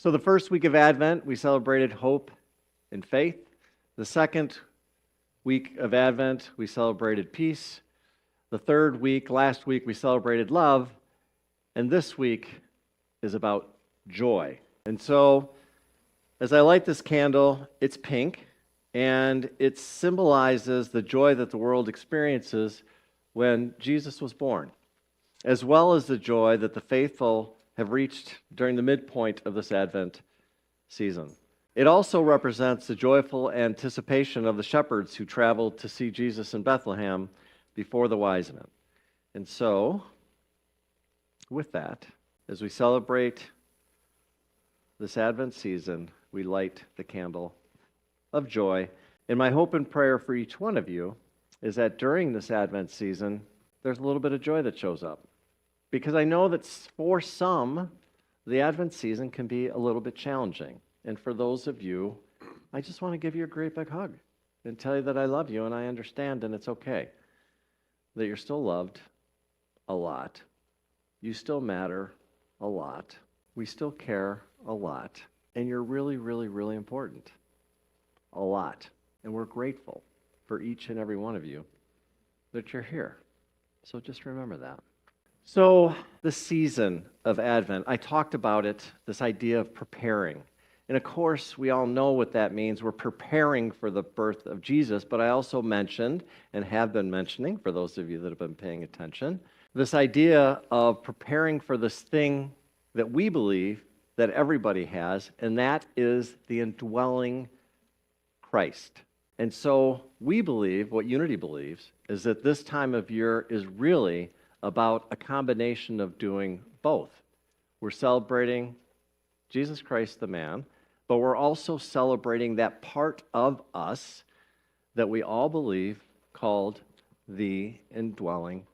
So the first week of Advent, we celebrated hope and faith. The second week of Advent, we celebrated peace. The third week, last week, we celebrated love. And this week is about joy. And so, as I light this candle, it's pink, and it symbolizes the joy that the world experiences when Jesus was born, as well as the joy that the faithful have reached during the midpoint of this Advent season. It also represents the joyful anticipation of the shepherds who traveled to see Jesus in Bethlehem before the wise men. And so, with that, as we celebrate this Advent season, we light the candle of joy. And my hope and prayer for each one of you is that during this Advent season, there's a little bit of joy that shows up. Because I know that for some, the Advent season can be a little bit challenging. And for those of you, I just want to give you a great big hug and tell you that I love you and I understand and it's okay. That you're still loved a lot. You still matter a lot. We still care a lot. And you're really, really, really important. A lot. And we're grateful for each and every one of you that you're here. So just remember that. So the season of Advent, I talked about it, this idea of preparing. And of course, we all know what that means. We're preparing for the birth of Jesus, but I also mentioned, and have been mentioning, for those of you that have been paying attention, this idea of preparing for this thing that we believe that everybody has, and that is the indwelling Christ. And so we believe, what Unity believes, is that this time of year is really about a combination of doing both. We're celebrating Jesus Christ the man, but we're also celebrating that part of us that we all believe called the indwelling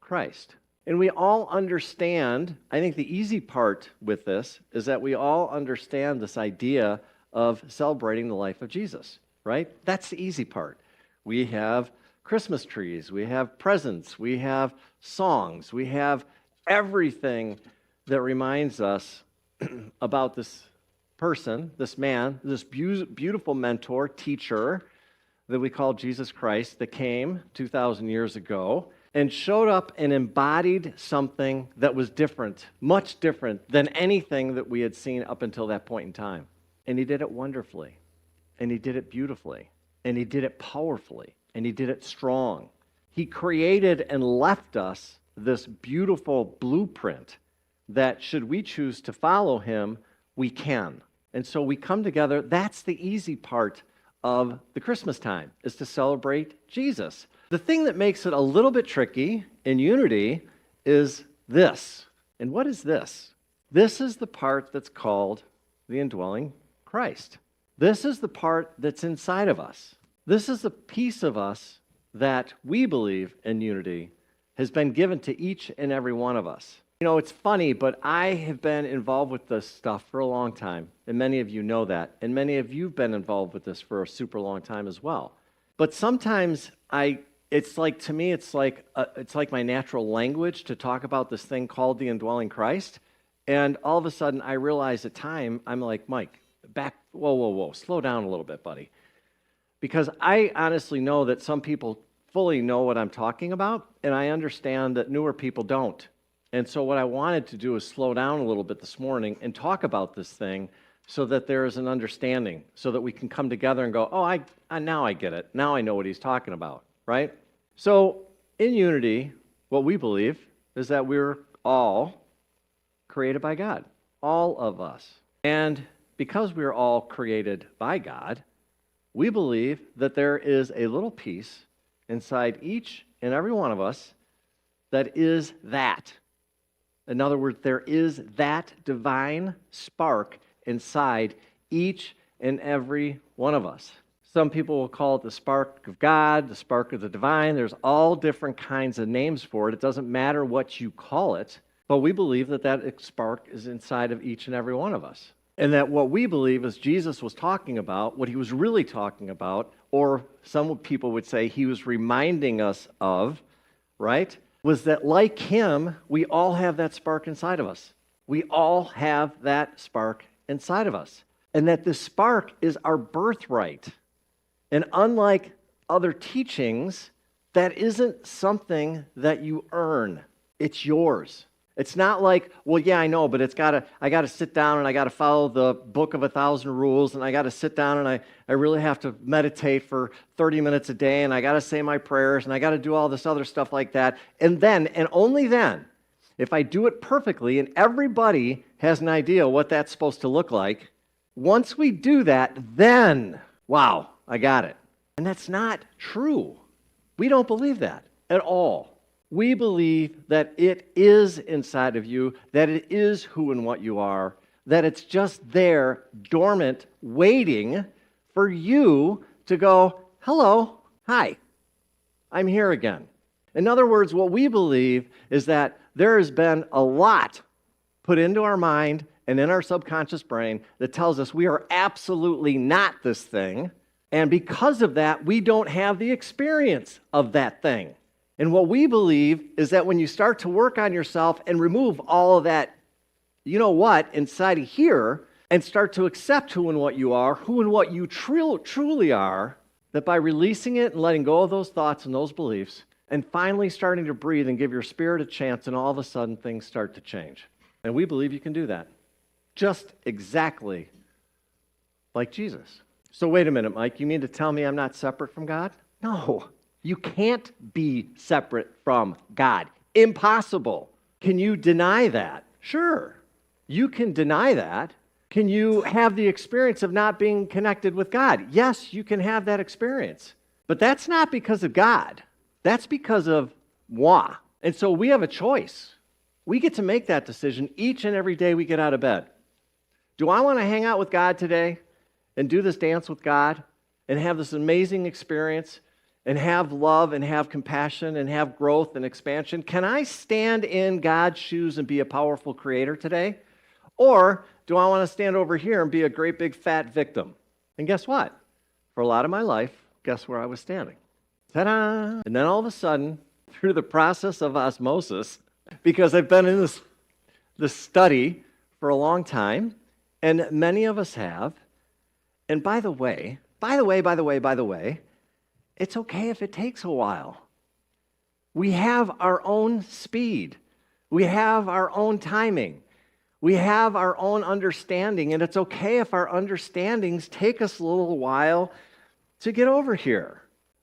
Christ. And we all understand, I think the easy part with this is that we all understand this idea of celebrating the life of Jesus, right? That's the easy part. We have Christmas trees, we have presents, we have songs, we have everything that reminds us about this person, this man, this beautiful mentor, teacher that we call Jesus Christ that came 2,000 years ago and showed up and embodied something that was different, much different than anything that we had seen up until that point in time. And he did it wonderfully, and he did it beautifully, and he did it powerfully, and he did it strong. He created and left us this beautiful blueprint that should we choose to follow him, we can. And so we come together. That's the easy part of the Christmas time, is to celebrate Jesus. The thing that makes it a little bit tricky in Unity is this. And what is this? This is the part that's called the indwelling Christ. This is the part that's inside of us. This is the piece of us that we believe in Unity has been given to each and every one of us. You know, it's funny, but I have been involved with this stuff for a long time, and many of you know that, and many of you have been involved with this for a super long time as well. But sometimes it's like my natural language to talk about this thing called the indwelling Christ, and all of a sudden I realize at time, I'm like, Mike, whoa, slow down a little bit, buddy. Because I honestly know that some people fully know what I'm talking about, and I understand that newer people don't. And so what I wanted to do is slow down a little bit this morning and talk about this thing so that there is an understanding, so that we can come together and go, oh, now I get it. Now I know what he's talking about, right? So in Unity, what we believe is that we're all created by God, all of us. And because we're all created by God, we believe that there is a little piece inside each and every one of us that is that. In other words, there is that divine spark inside each and every one of us. Some people will call it the spark of God, the spark of the divine. There's all different kinds of names for it. It doesn't matter what you call it, but we believe that that spark is inside of each and every one of us. And that what we believe is Jesus was talking about, what he was really talking about, or some people would say he was reminding us of, right, was that like him, we all have that spark inside of us. We all have that spark inside of us, and that this spark is our birthright. And unlike other teachings, that isn't something that you earn. It's yours. It's not like, well, yeah, I know, but I got to sit down and I got to follow the book of 1,000 rules, and I got to sit down and I really have to meditate for 30 minutes a day, and I got to say my prayers, and I got to do all this other stuff like that. And then, and only then, if I do it perfectly, and everybody has an idea what that's supposed to look like, once we do that, then, wow, I got it. And that's not true. We don't believe that at all. We believe that it is inside of you, that it is who and what you are, that it's just there, dormant, waiting for you to go, hello, hi, I'm here again. In other words, what we believe is that there has been a lot put into our mind and in our subconscious brain that tells us we are absolutely not this thing, and because of that, we don't have the experience of that thing. And what we believe is that when you start to work on yourself and remove all of that, you know what, inside of here, and start to accept who and what you are, who and what you truly are, that by releasing it and letting go of those thoughts and those beliefs, and finally starting to breathe and give your spirit a chance, and all of a sudden things start to change. And we believe you can do that. Just exactly like Jesus. So wait a minute, Mike, you mean to tell me I'm not separate from God? No. You can't be separate from God. Impossible. Can you deny that? Sure. You can deny that. Can you have the experience of not being connected with God? Yes, you can have that experience. But that's not because of God. That's because of moi. And so we have a choice. We get to make that decision each and every day we get out of bed. Do I want to hang out with God today and do this dance with God and have this amazing experience and have love and have compassion and have growth and expansion? Can I stand in God's shoes and be a powerful creator today? Or do I want to stand over here and be a great big fat victim? And guess what? For a lot of my life, guess where I was standing? Ta-da! And then all of a sudden, through the process of osmosis, because I've been in this study for a long time, and many of us have, and by the way, it's okay if it takes a while. We have our own speed. We have our own timing. We have our own understanding, and it's okay if our understandings take us a little while to get over here.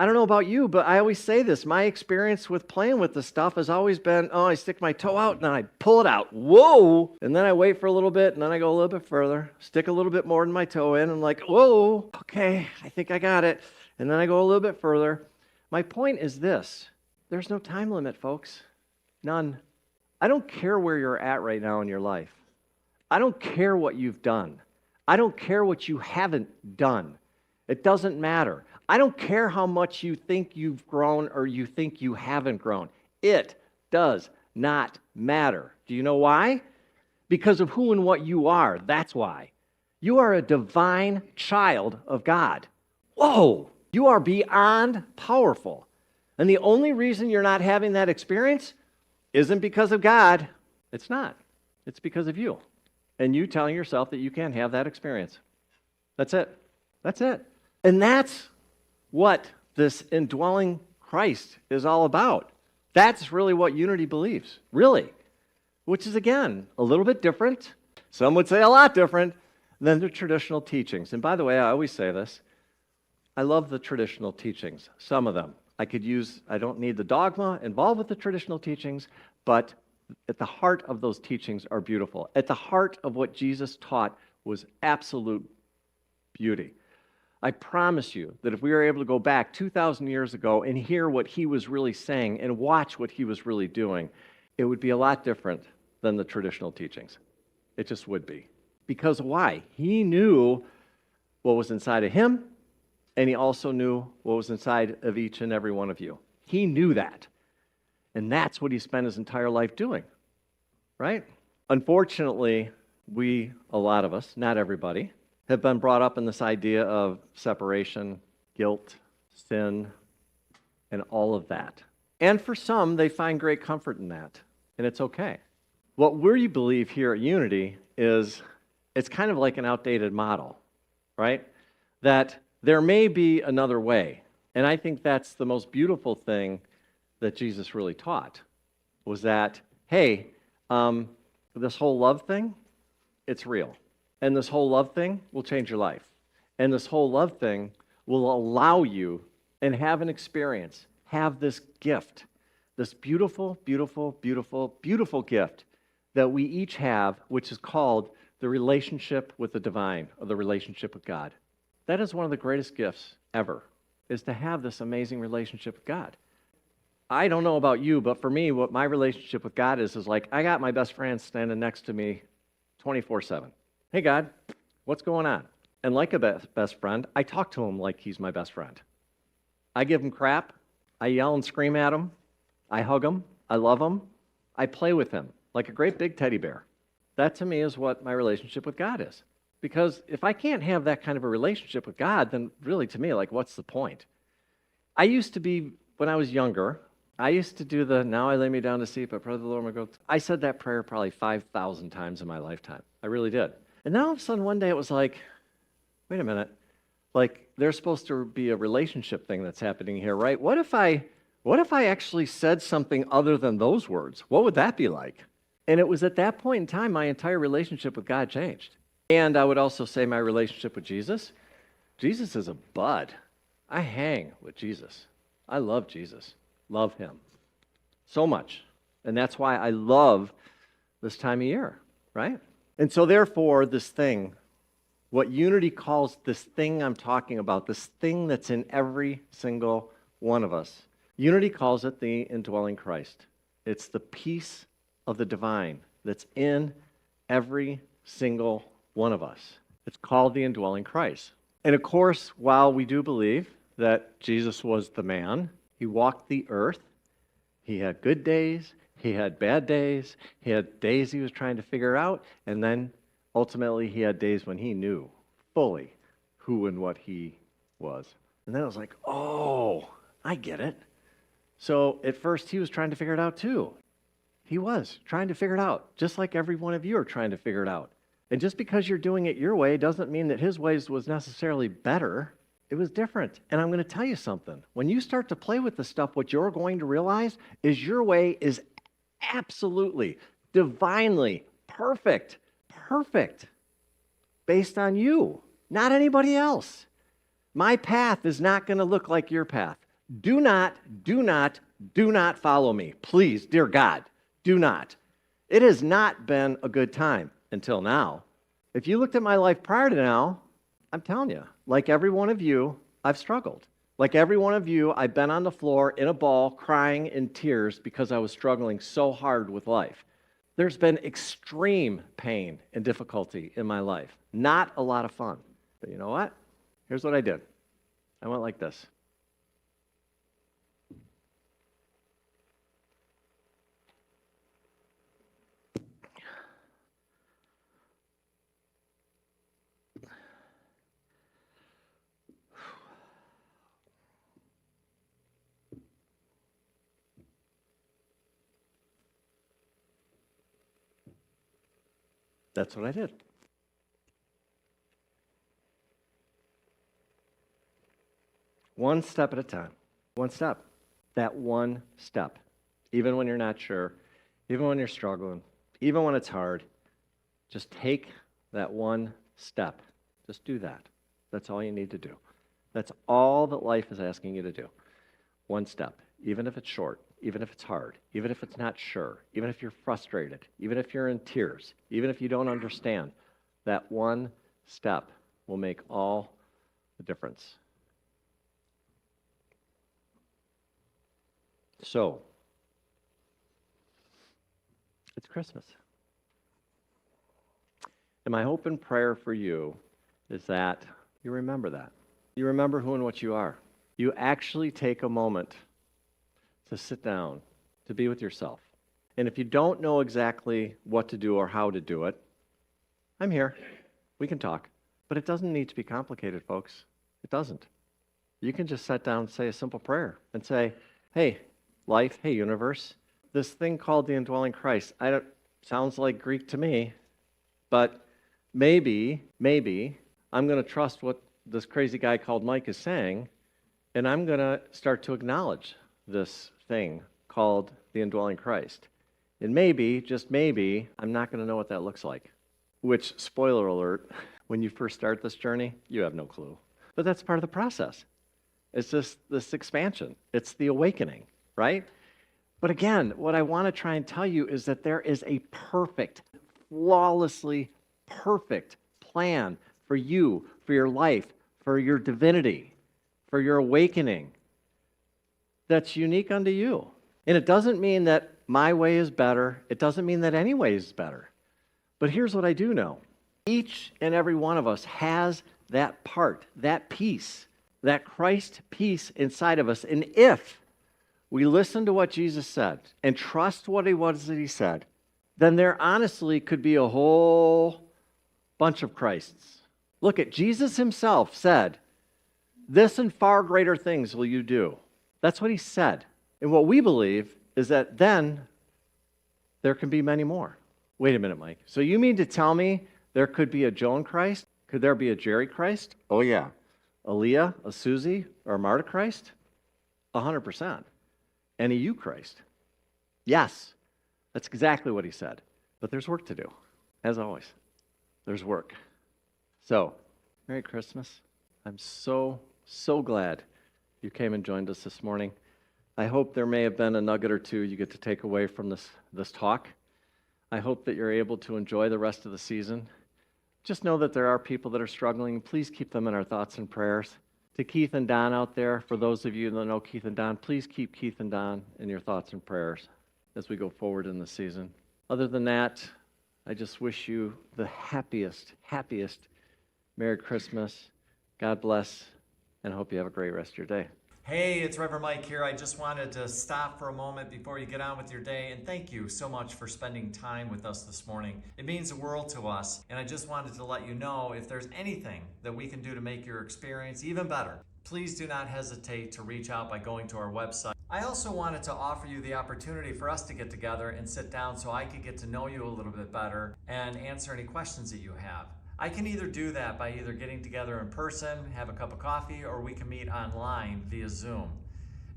I don't know about you, but I always say this. My experience with playing with this stuff has always been, I stick my toe out, and then I pull it out. Whoa! And then I wait for a little bit, and then I go a little bit further, stick a little bit more than my toe in, and like, whoa, okay, I think I got it. And then I go a little bit further. My point is this. There's no time limit, folks. None. I don't care where you're at right now in your life. I don't care what you've done. I don't care what you haven't done. It doesn't matter. I don't care how much you think you've grown or you think you haven't grown. It does not matter. Do you know why? Because of who and what you are. That's why. You are a divine child of God. Whoa! You are beyond powerful. And the only reason you're not having that experience isn't because of God. It's not. It's because of you. And you telling yourself that you can't have that experience. That's it. That's it. And that's what this indwelling Christ is all about. That's really what Unity believes. Really. Which is, again, a little bit different. Some would say a lot different than the traditional teachings. And by the way, I always say this. I love the traditional teachings, some of them. I don't need the dogma involved with the traditional teachings, but at the heart of those teachings are beautiful. At the heart of what Jesus taught was absolute beauty. I promise you that if we were able to go back 2,000 years ago and hear what he was really saying and watch what he was really doing, it would be a lot different than the traditional teachings. It just would be. Because why? He knew what was inside of him, and he also knew what was inside of each and every one of you. He knew that. And that's what he spent his entire life doing, right? Unfortunately, a lot of us, not everybody, have been brought up in this idea of separation, guilt, sin, and all of that. And for some, they find great comfort in that, and it's okay. What we believe here at Unity is It's kind of like an outdated model, right? That there may be another way. And I think that's the most beautiful thing that Jesus really taught, was that, hey, this whole love thing, it's real. And this whole love thing will change your life. And this whole love thing will allow you and have an experience, have this gift, this beautiful, beautiful, beautiful, beautiful gift that we each have, which is called the relationship with the divine, or the relationship with God. That is one of the greatest gifts ever, is to have this amazing relationship with God. I don't know about you, but for me, what my relationship with God is like, I got my best friend standing next to me 24/7. Hey, God, what's going on? And like a best friend, I talk to him like he's my best friend. I give him crap. I yell and scream at him. I hug him. I love him. I play with him like a great big teddy bear. That to me is what my relationship with God is. Because if I can't have that kind of a relationship with God, then really to me, like, what's the point? I used to be, when I was younger, I used to do the, now I lay me down to sleep, I pray to the Lord my God. I said that prayer probably 5,000 times in my lifetime. I really did. And then all of a sudden one day it was like, wait a minute, like there's supposed to be a relationship thing that's happening here, right? What if I actually said something other than those words? What would that be like? And it was at that point in time my entire relationship with God changed. And I would also say my relationship with Jesus. Jesus is a bud. I hang with Jesus. I love Jesus. Love him so much. And that's why I love this time of year, right? And so therefore, this thing, what Unity calls this thing I'm talking about, this thing that's in every single one of us, Unity calls it the indwelling Christ. It's the peace of the divine that's in every single one of us. It's called the indwelling Christ. And of course, while we do believe that Jesus was the man, he walked the earth, he had good days, he had bad days, he had days he was trying to figure out, and then ultimately he had days when he knew fully who and what he was. And then it was like, oh, I get it. So at first he was trying to figure it out too. He was trying to figure it out, just like every one of you are trying to figure it out. And just because you're doing it your way doesn't mean that his ways was necessarily better. It was different. And I'm going to tell you something. When you start to play with the stuff, what you're going to realize is your way is absolutely, divinely perfect based on you, not anybody else. My path is not going to look like your path. Do not follow me. Please, dear God, do not. It has not been a good time until now. If you looked at my life prior to now, I'm telling you, like every one of you, I've struggled. Like every one of you, I've been on the floor in a ball, crying in tears because I was struggling so hard with life. There's been extreme pain and difficulty in my life. Not a lot of fun. But you know what? Here's what I did. I went like this. That's what I did. One step at a time. One step. That one step. Even when you're not sure, even when you're struggling, even when it's hard, just take that one step. Just do that. That's all you need to do. That's all that life is asking you to do. One step, even if it's short, even if it's hard, even if it's not sure, even if you're frustrated, even if you're in tears, even if you don't understand, that one step will make all the difference. So, it's Christmas. And my hope and prayer for you is that you remember that. You remember who and what you are. You actually take a moment to sit down, to be with yourself. And if you don't know exactly what to do or how to do it, I'm here. We can talk. But it doesn't need to be complicated, folks. It doesn't. You can just sit down and say a simple prayer and say, hey, life, hey, universe, this thing called the indwelling Christ, sounds like Greek to me, but maybe I'm going to trust what this crazy guy called Mike is saying, and I'm going to start to acknowledge this thing called the indwelling Christ. And maybe, just maybe, I'm not going to know what that looks like. Which, spoiler alert, when you first start this journey, you have no clue. But that's part of the process. It's just this expansion. It's the awakening, right? But again, what I want to try and tell you is that there is a perfect, flawlessly perfect plan for you, for your life, for your divinity, for your awakening that's unique unto you. And it doesn't mean that my way is better. It doesn't mean that any way is better. But here's what I do know. Each and every one of us has that part, that piece, that Christ piece inside of us. And if we listen to what Jesus said and trust what it was that he said, then there honestly could be a whole bunch of Christs. Look at Jesus himself said, "This and far greater things will you do." That's what he said. And what we believe is that then there can be many more. Wait a minute, Mike. So you mean to tell me there could be a Joan Christ? Could there be a Jerry Christ? Oh, yeah. A Leah, a Susie, or a Marta Christ? 100%. And a you Christ? Yes. That's exactly what he said. But there's work to do. As always, there's work. So, Merry Christmas. I'm so glad you came and joined us this morning. I hope there may have been a nugget or two you get to take away from this talk. I hope that you're able to enjoy the rest of the season. Just know that there are people that are struggling. Please keep them in our thoughts and prayers. To Keith and Don out there, for those of you that know Keith and Don, please keep Keith and Don in your thoughts and prayers as we go forward in the season. Other than that, I just wish you the happiest Merry Christmas. God bless, and I hope you have a great rest of your day. Hey, it's Reverend Mike here. I just wanted to stop for a moment before you get on with your day, and thank you so much for spending time with us this morning. It means the world to us, and I just wanted to let you know if there's anything that we can do to make your experience even better, please do not hesitate to reach out by going to our website. I also wanted to offer you the opportunity for us to get together and sit down so I could get to know you a little bit better and answer any questions that you have. I can either do that by either getting together in person, have a cup of coffee, or we can meet online via Zoom.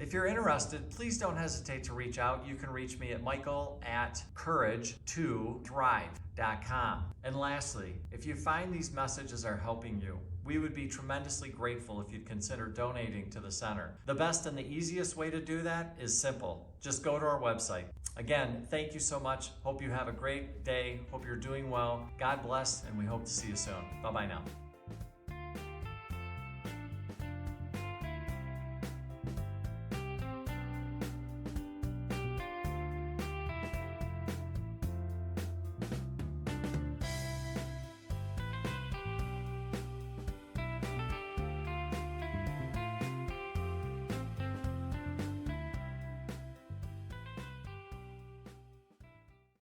If you're interested, please don't hesitate to reach out. You can reach me at michael@courage2thrive.com. And lastly, if you find these messages are helping you, we would be tremendously grateful if you'd consider donating to the center. The best and the easiest way to do that is simple. Just go to our website. Again, thank you so much. Hope you have a great day. Hope you're doing well. God bless, and we hope to see you soon. Bye-bye now.